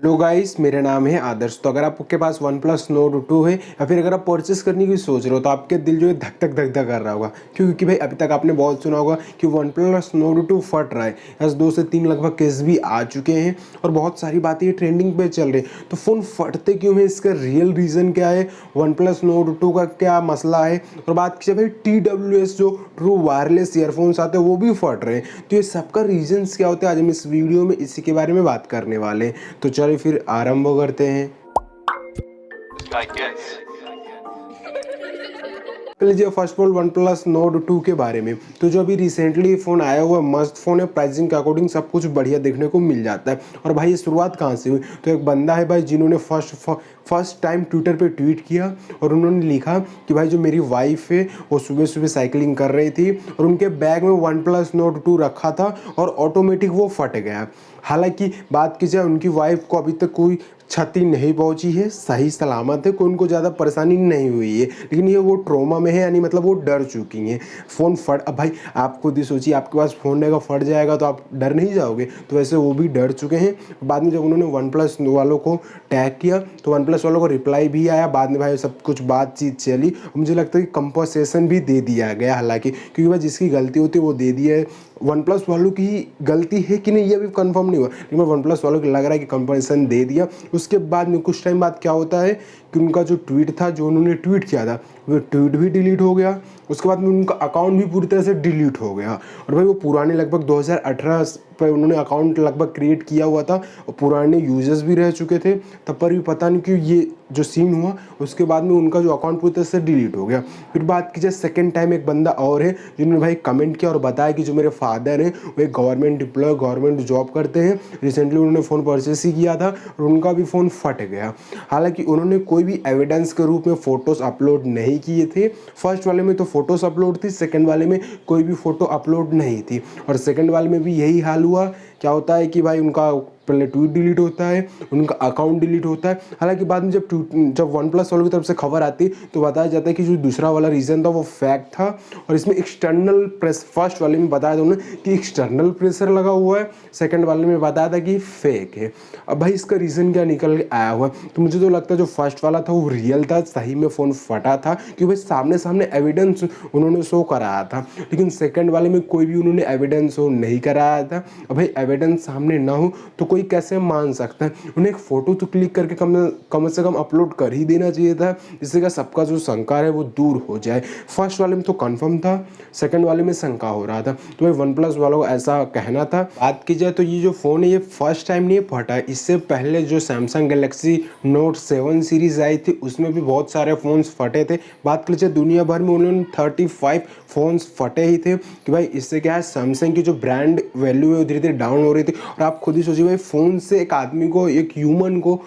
Hello guys, मेरा नाम है आदर्श। तो अगर आपके पास वन प्लस नोट 2 है या फिर अगर आप परचेस करने की सोच रहे हो तो आपके दिल जो है धक धक धक धक कर रहा होगा, क्योंकि भाई अभी तक आपने बहुत सुना होगा कि वन प्लस नोट 2 फट रहा है। ऐसे 2 से 3 लगभग केस भी आ चुके हैं और बहुत सारी बातें ट्रेंडिंग पे चल रही है। तो फ़ोन फटते क्यों है, इसका रियल रीज़न क्या है, वन प्लस नोट 2 का क्या मसला है। और बात की भाई TWS जो ट्रू वायरलेस ईयरफोन्स आते हैं वो भी फट रहे हैं। तो ये सबका रीजंस क्या होते हैं, आज हम इस वीडियो में इसी के बारे में बात करने वाले हैं। तो चलिए फिर आरंभ करते हैं। लीजिए first of all one plus note 2 के बारे में। तो जो अभी रिसेंटली फ़ोन आया हुआ मस्त फ़ोन है, प्राइसिंग के अकॉर्डिंग सब कुछ बढ़िया देखने को मिल जाता है। और भाई ये शुरुआत कहाँ से हुई, तो एक बंदा है भाई जिन्होंने फर्स्ट टाइम ट्विटर पे ट्वीट किया और उन्होंने लिखा कि भाई जो मेरी वाइफ है वो सुबह सुबह साइकिलिंग कर रही थी और उनके बैग में वन प्लस नोट 2 रखा था और ऑटोमेटिक वो फट गया। हालांकि बात की जाए उनकी वाइफ को अभी तक कोई क्षति नहीं पहुंची है, सही सलामत है, कोई उनको ज़्यादा परेशानी नहीं हुई है, लेकिन ये वो ट्रॉमा में है, यानी मतलब वो डर चुकी हैं। फ़ोन फट, अब भाई आप खुद ही सोचिए, आपके पास फ़ोन रहेगा फट जाएगा तो आप डर नहीं जाओगे, तो वैसे वो भी डर चुके हैं। बाद में जब उन्होंने वन प्लस वालों को टैग किया तो वन प्लस वालों को रिप्लाई भी आया, बाद में भाई सब कुछ बातचीत चली। मुझे लगता है कि कंपनसेशन भी दे दिया गया, हालांकि क्योंकि भाई जिसकी गलती होती है वो दे दी है। वन प्लस वालों की ही गलती है कि नहीं ये अभी कंफर्म नहीं हुआ, लेकिन वन प्लस वालों को लग रहा है कि कंपनसेशन दे दिया। उसके बाद में कुछ टाइम बाद क्या होता है कि उनका जो ट्वीट था, जो उन्होंने ट्वीट किया था, वो ट्वीट भी डिलीट हो गया। उसके बाद में उनका अकाउंट भी पूरी तरह से डिलीट हो गया। और भाई वो पुराने लगभग 2018 पर उन्होंने अकाउंट लगभग क्रिएट किया हुआ था और पुराने यूजर्स भी रह चुके थे, तब पर भी पता नहीं क्यों ये जो सीन हुआ। उसके बाद में उनका जो अकाउंट पूरी तरह से डिलीट हो गया। फिर बात की जाए सेकेंड टाइम एक बंदा और है जिन्होंने भाई कमेंट किया और बताया कि जो मेरे फादर हैं वो एक गवर्नमेंट एम्प्लॉय गवर्नमेंट जॉब करते हैं, रिसेंटली उन्होंने फ़ोन परचेस ही किया था और उनका भी फ़ोन फट गया। हालांकि उन्होंने कोई भी एविडेंस के रूप में फ़ोटोज़ अपलोड नहीं किए थे। फर्स्ट वाले में तो फ़ोटोज़ अपलोड थी, सेकेंड वाले में कोई भी फ़ोटो अपलोड नहीं थी। और सेकेंड वाले में भी यही हाल हुआ। क्या होता है कि भाई उनका पहले ट्वीट डिलीट होता है, उनका अकाउंट डिलीट होता है। हालांकि बाद में जब वन प्लस वालों की तरफ से खबर आती तो बताया जाता है कि जो दूसरा वाला रीज़न था वो फैक्ट था और इसमें एक्सटर्नल प्रेस, फर्स्ट वाले में बताया था उन्होंने कि एक्सटर्नल प्रेशर लगा हुआ है, सेकंड वाले में बताया था कि फेक है। अब भाई इसका रीज़न क्या निकल के आया हुआ है, तो मुझे तो लगता है जो फर्स्ट वाला था वो रियल था, सही में फ़ोन फटा था, क्योंकि भाई सामने सामने एविडेंस उन्होंने शो कराया था। लेकिन सेकेंड वाले में कोई भी उन्होंने एविडेंस शो नहीं कराया था। अब भाई एविडेंस सामने ना हो तो कोई कैसे मान सकता है। उन्हें एक फ़ोटो तो क्लिक करके कम से कम अपलोड कर ही देना चाहिए था, जिससे कि सबका जो शंका है वो दूर हो जाए। फर्स्ट वाले में तो कंफर्म था, सेकंड वाले में शंका हो रहा था। तो भाई वन प्लस वालों को ऐसा कहना था। बात की जाए तो ये जो फ़ोन है ये फर्स्ट टाइम नहीं फटा है, इससे पहले जो सैमसंग गैलेक्सी नोट 7 सीरीज़ आई थी उसमें भी बहुत सारे फ़ोन्स फटे थे। बात की जाए दुनिया भर में उन्होंने 35 फ़ोन्स फटे ही थे कि भाई इससे क्या है, सैमसंग की जो ब्रांड वैल्यू है धीरे धीरे डाउन हो रही थी। और आप खुद ही सोचिए भाई फ़ोन से एक आदमी को, एक ह्यूमन को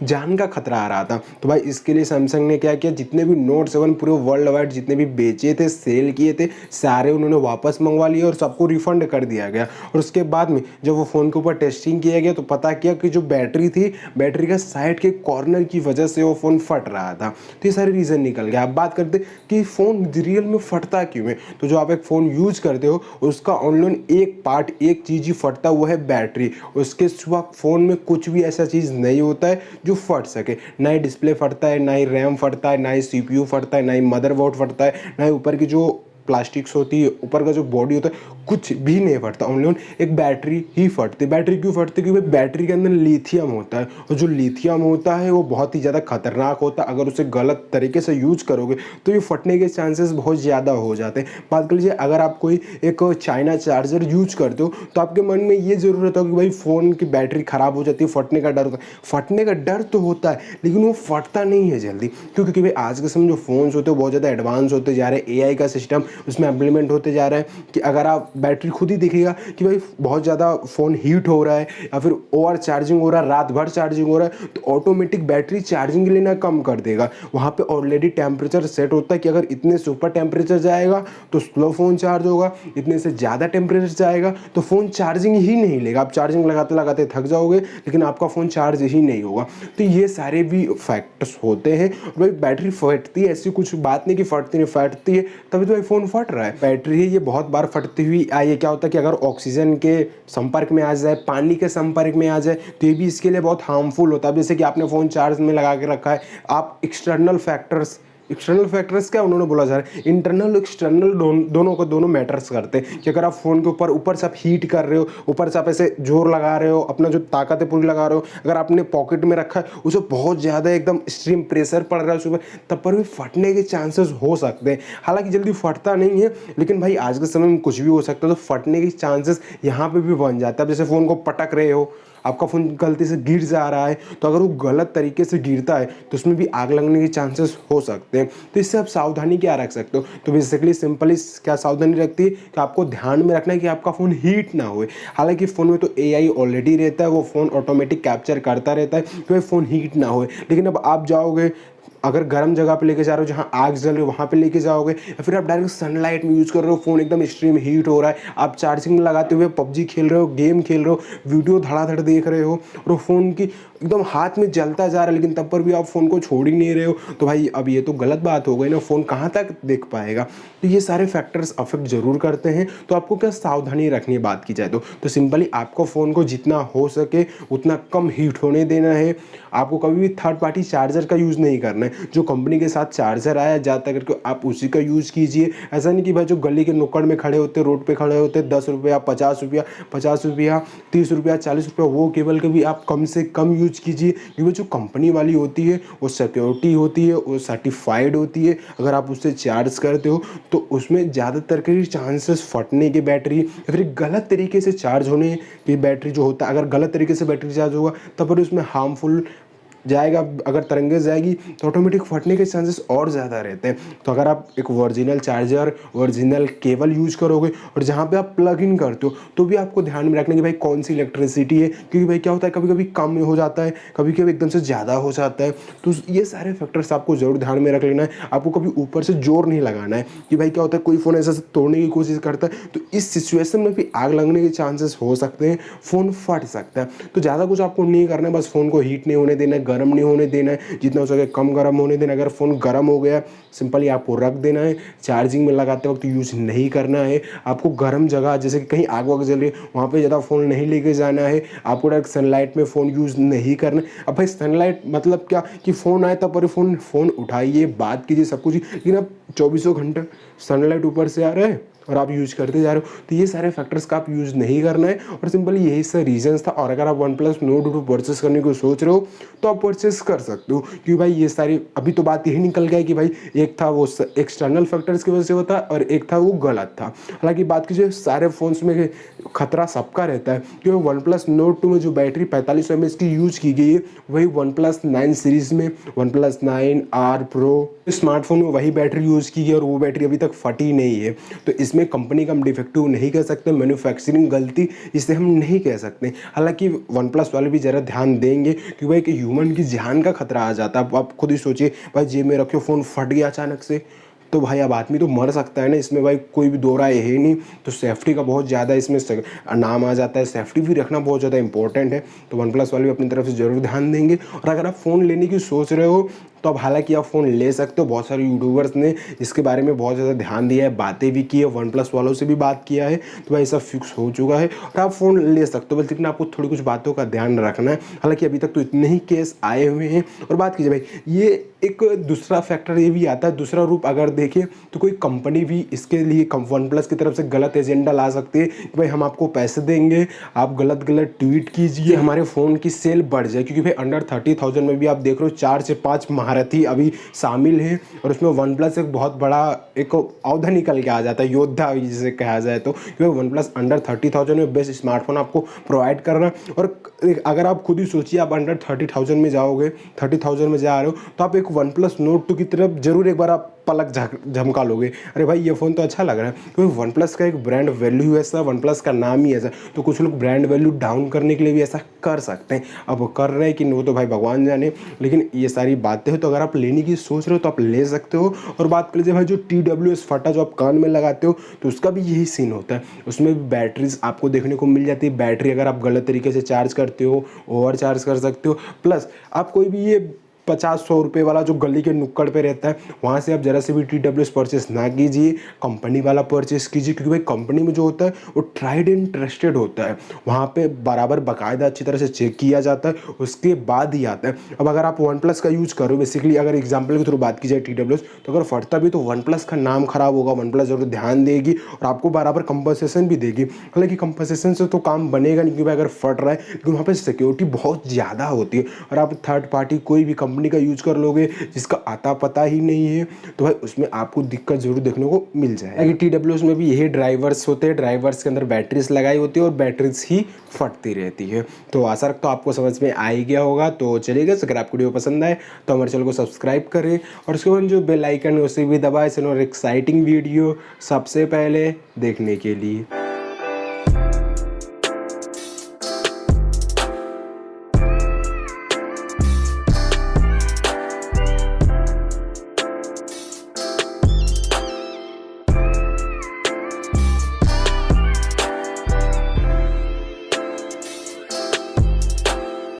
जान का खतरा आ रहा था। तो भाई इसके लिए सैमसंग ने क्या किया, जितने भी नोट 7 पूरे वर्ल्ड वाइड जितने भी बेचे थे, सेल किए थे, सारे उन्होंने वापस मंगवा लिए और सबको रिफंड कर दिया गया। और उसके बाद में जब वो फ़ोन के ऊपर टेस्टिंग किया गया तो पता किया कि जो बैटरी थी, बैटरी का साइड के कॉर्नर की वजह से वो फ़ोन फट रहा था। तो ये सारे रीज़न निकल गया। अब बात करते कि फ़ोन रियल में फटता क्यों है। तो जो आप एक फ़ोन यूज करते हो उसका ऑनलाइन एक पार्ट, एक चीज़ ही फटता, वो है बैटरी। उसके सिवा फ़ोन में कुछ भी ऐसा चीज़ नहीं होता है जो फट सके। ना ही डिस्प्ले फटता है, ना ही रैम फटता है, ना ही CPU फटता है, ना ही मदरबोर्ड फटता है, ना ही ऊपर की जो प्लास्टिक्स होती है, ऊपर का जो बॉडी होता है, कुछ भी नहीं फटता। ओनली एक बैटरी ही फटती। बैटरी क्यों फटती, क्योंकि बैटरी के अंदर लिथियम होता है और जो लिथियम होता है वो बहुत ही ज़्यादा खतरनाक होता है। अगर उसे गलत तरीके से यूज करोगे तो ये फटने के चांसेस बहुत ज़्यादा हो जाते हैं। बात कर लीजिए अगर आप कोई एक चाइना चार्जर यूज करते हो तो आपके मन में ये ज़रूर रहता है कि भाई फ़ोन की बैटरी ख़राब हो जाती है, फटने का डर होता है। फटने का डर तो होता है लेकिन वो फटता नहीं है जल्दी, क्योंकि भाई आज के समय जो फ़ोन्स होते हैं बहुत ज़्यादा एडवांस होते जा रहे हैं। AI का सिस्टम उसमें इम्प्लीमेंट होते जा रहा है कि अगर आप बैटरी खुद ही दिखेगा कि भाई बहुत ज़्यादा फ़ोन हीट हो रहा है या फिर ओवर चार्जिंग हो रहा है, रात भर चार्जिंग हो रहा है, तो ऑटोमेटिक बैटरी चार्जिंग लेना कम कर देगा। वहाँ पे ऑलरेडी टेम्परेचर सेट होता है कि अगर इतने से ऊपर टेम्परेचर जाएगा तो स्लो फ़ोन चार्ज होगा, इतने से ज़्यादा टेम्परेचर जाएगा तो फ़ोन चार्जिंग ही नहीं लेगा। आप चार्जिंग लगाते लगाते थक जाओगे लेकिन आपका फ़ोन चार्ज ही नहीं होगा। तो ये सारे भी फैक्टर्स होते हैं। भाई बैटरी फटती है, ऐसी कुछ बात नहीं कि फटती नहीं, फटती है, तभी तो भाई फ़ोन फ़ोन फट रहा है। बैटरी है ये बहुत बार फटती हुई आई है। क्या होता है कि अगर ऑक्सीजन के संपर्क में आ जाए, पानी के संपर्क में आ जाए तो ये भी इसके लिए बहुत हार्मफुल होता है। जैसे कि आपने फ़ोन चार्ज में लगा के रखा है, आप एक्सटर्नल फैक्टर्स क्या उन्होंने बोला जा रहा है, इंटरनल एक्सटर्नल दोनों को दोनों मैटर्स करते हैं। कि अगर आप फ़ोन के ऊपर से आप हीट कर रहे हो, ऊपर से आप ऐसे जोर लगा रहे हो, अपना जो ताकत है पूरी लगा रहे हो, अगर आपने पॉकेट में रखा है उसे बहुत ज़्यादा एकदम एक्सट्रीम प्रेशर पड़ रहा है उसमें, तब पर भी फटने के चांसेस हो सकते हैं। हालांकि जल्दी फटता नहीं है, लेकिन भाई आज के समय में कुछ भी हो सकता है, तो फटने के चांसेस यहाँ पे भी बन जाता है। जैसे फ़ोन को पटक रहे हो, आपका फ़ोन गलती से गिर जा रहा है, तो अगर वो गलत तरीके से गिरता है तो उसमें भी आग लगने के चांसेस हो सकते हैं। तो इससे आप सावधानी क्या रख सकते हो, तो बेसिकली सिंपली क्या सावधानी रखती है कि आपको ध्यान में रखना है कि आपका फ़ोन हीट ना हो। हालांकि फ़ोन में तो एआई ऑलरेडी रहता है, वो फ़ोन ऑटोमेटिक कैप्चर करता रहता है कि भाई फ़ोन हीट ना हो। लेकिन अब आप जाओगे, अगर गर्म जगह पे लेके जा रहे हो जहाँ आग जल रही हो वहाँ पे लेके जाओगे, या फिर आप डायरेक्ट सनलाइट में यूज़ कर रहे हो, फ़ोन एकदम एक्सट्रीम हीट हो रहा है, आप चार्जिंग में लगाते हुए पबजी खेल रहे हो, गेम खेल रहे हो, वीडियो धड़ाधड़ देख रहे हो और फ़ोन की एकदम हाथ में जलता जा रहा है, लेकिन तब पर भी आप फ़ोन को छोड़ ही नहीं रहे हो, तो भाई अब ये तो गलत बात हो गई ना, फ़ोन कहाँ तक देख पाएगा। तो ये सारे फैक्टर्स अफेक्ट जरूर करते हैं। तो आपको क्या सावधानी रखनी है बात की जाए तो सिंपली आपको फ़ोन को जितना हो सके उतना कम हीट होने देना है। आपको कभी भी थर्ड पार्टी चार्जर का यूज़ नहीं करना है। जो कंपनी के साथ चार्जर आया ज़्यादा करके आप उसी का यूज़ कीजिए। ऐसा नहीं कि भाई जो गली के नुक्कड़ में खड़े होते, रोड पे खड़े होते, 10 रुपया 50 रुपया 30 रुपया 40 रुपया, वो केबल के भी आप कम से कम यूज कीजिए। क्योंकि जो कंपनी वाली होती है वो सिक्योरिटी होती है, वो सर्टिफाइड होती है। अगर आप उससे चार्ज करते हो तो उसमें ज़्यादातर के चांसेस फटने की बैटरी या फिर गलत तरीके से चार्ज होने की बैटरी जो होता है, अगर गलत तरीके से बैटरी चार्ज होगा तब पर उसमें हार्मफुल जाएगा, अगर तरंगे जाएगी तो ऑटोमेटिक फटने के चांसेस और ज़्यादा रहते हैं। तो अगर आप एक original charger, original cable use करोगे और जहाँ पे आप प्लग इन करते हो तो भी आपको ध्यान में रखना कि भाई कौन सी इलेक्ट्रिसिटी है, क्योंकि भाई क्या होता है कभी कभी कम हो जाता है, कभी कभी एकदम से ज़्यादा हो जाता है। तो ये सारे फैक्टर्स आपको ज़रूर ध्यान में रख लेना है। आपको कभी ऊपर से जोर नहीं लगाना है कि भाई क्या होता है कोई फ़ोन ऐसा तोड़ने की कोशिश करता है तो इस सिचुएशन में भी आग लगने के चांसेस हो सकते हैं, फ़ोन फट सकता है। तो ज़्यादा कुछ आपको नहीं करना है, बस फ़ोन को हीट नहीं होने देना है, गर्म नहीं होने देना है, जितना हो सके कम गर्म होने देना। अगर फ़ोन गर्म हो गया सिंपली आपको रख देना है, चार्जिंग में लगाते वक्त यूज़ नहीं करना है। आपको गर्म जगह जैसे कि कहीं आग वाग जल रही है वहाँ पे ज़्यादा फ़ोन नहीं लेके जाना है। आपको डायरेक्ट सनलाइट में फ़ोन यूज़ नहीं करना। अब भाई सनलाइट मतलब क्या कि फ़ोन आए तब पर फ़ोन उठाइए, बात कीजिए, सब कुछ, लेकिन अब 24 घंटे सनलाइट ऊपर से आ रहा है और आप यूज़ करते जा रहे हो, तो ये सारे फैक्टर्स का आप यूज़ नहीं करना है। और सिंपली यही सारे रीजंस था। और अगर आप OnePlus Nord 2 परचेस करने को सोच रहे हो तो आप परचेस कर सकते हो, क्योंकि भाई ये सारी अभी तो बात यही निकल गया कि भाई एक था वो एक्सटर्नल फैक्टर्स की वजह से होता और एक था वो गलत था। हालांकि बात कीजिए सारे फ़ोन्स में खतरा सबका रहता है, क्योंकि OnePlus Nord 2 में जो बैटरी 4500 mAh की यूज़ की गई है वही OnePlus 9 सीरीज़ में, OnePlus 9R Pro स्मार्टफोन में वही बैटरी यूज़ की गई और वो बैटरी अभी तक फटी नहीं है। तो इसमें कंपनी का हम डिफेक्टिव नहीं कह सकते, मैन्युफैक्चरिंग गलती इसे हम नहीं कह सकते। हालांकि OnePlus वाले भी ज़रा ध्यान देंगे, क्योंकि भाई कि ह्यूमन की जान का खतरा आ जाता है। आप खुद ही सोचिए भाई जेब में रखे फ़ोन फट गया अचानक से, तो भाई अब आदमी तो मर सकता है ना, इसमें भाई कोई भी दो राय है नहीं। तो सेफ्टी का बहुत ज़्यादा इसमें नाम आ जाता है, सेफ्टी भी रखना बहुत ज़्यादा इंपॉर्टेंट है। तो OnePlus वाले भी अपनी तरफ से ज़रूर ध्यान देंगे। और अगर आप फ़ोन लेने की सोच रहे हो तो अब हालांकि आप फ़ोन ले सकते हो, बहुत सारे यूट्यूबर्स ने इसके बारे में बहुत ज़्यादा ध्यान दिया है, बातें भी की है, OnePlus वालों से भी बात किया है, तो भाई सब फिक्स हो चुका है और आप फ़ोन ले सकते हो। बस लेकिन आपको थोड़ी कुछ बातों का ध्यान रखना है। हालांकि अभी तक तो इतने ही केस आए हुए हैं। और बात कीजिए भाई ये एक दूसरा फैक्टर ये भी आता है, दूसरा रूप अगर देखें तो कोई कंपनी भी इसके लिए OnePlus की तरफ से गलत एजेंडा ला सकती है कि भाई हम आपको पैसे देंगे, आप गलत ट्वीट कीजिए, हमारे फ़ोन की सेल बढ़ जाए। क्योंकि भाई अंडर 30,000 में भी आप देख रहे हो 4 से 5 महारथी अभी शामिल हैं और उसमें OnePlus एक बहुत बड़ा एक औधा निकल के आ जाता है, योद्धा जिसे कहा जाए तो। क्योंकि OnePlus अंडर 30,000 में बेस्ट स्मार्टफोन आपको प्रोवाइड कर रहा है। और अगर आप खुद ही सोचिए आप अंडर 30,000 में जाओगे, 30,000 में जा रहे हो तो आप एक OnePlus Nord 2 की तरफ जरूर एक बार आप पलक झमका लोगे, अरे भाई ये फ़ोन तो अच्छा लग रहा है। क्योंकि OnePlus का एक ब्रांड वैल्यू ऐसा, OnePlus का नाम ही ऐसा, तो कुछ लोग ब्रांड वैल्यू डाउन करने के लिए भी ऐसा कर सकते हैं। अब वो कर रहे हैं कि वो तो भाई भगवान जाने, लेकिन ये सारी बातें हो तो अगर आप लेने की सोच रहे हो तो आप ले सकते हो। और बात कर लीजिए भाई जो TWS फटा जो आप कान में लगाते हो तो उसका भी यही सीन होता है, उसमें भी बैटरीज आपको देखने को मिल जाती है। बैटरी अगर आप गलत तरीके से चार्ज करते हो ओवर चार्ज कर सकते हो। प्लस आप कोई भी ये 50-100 रुपये वाला जो गली के नुक्कड़ पे रहता है, वहाँ से आप ज़रा से भी TWS परचेस ना कीजिए, कंपनी वाला परचेस कीजिए, क्योंकि भाई कंपनी में जो होता है वो ट्राइड एंड ट्रस्टेड होता है। वहाँ पे बराबर बाकायदा अच्छी तरह से चेक किया जाता है, उसके बाद ही आता है। अब अगर आप वन प्लस का यूज़ करो, बेसिकली अगर एग्जाम्पल के थ्रू बात की जाए TWS, तो अगर फटता भी तो वन प्लस का नाम खराब होगा, वन प्लस जरूर ध्यान देगी और आपको बराबर कंपनसेशन भी देगी। हालांकि कंपनसेशन से तो काम बनेगा नहीं, क्योंकि अगर फट रहा है, क्योंकि वहाँ पर सिक्योरिटी बहुत ज़्यादा होती है और आप थर्ड पार्टी कोई भी कंपनी का यूज़ कर लोगे जिसका आता पता ही नहीं है, तो भाई उसमें आपको दिक्कत जरूर देखने को मिल जाएगी। TWS में भी यही ड्राइवर्स होते हैं, ड्राइवर्स के अंदर बैटरीज लगाई होती है और बैटरीज ही फटती रहती है। तो आशा रखता हूँ आपको समझ में आ ही गया होगा। तो चलिएगा, अगर आपको वीडियो पसंद आए तो हमारे चैनल को सब्सक्राइब करें और उसके बाद जो बेल आइकन है उसे भी दबाएं और एक्साइटिंग वीडियो सबसे पहले देखने के लिए।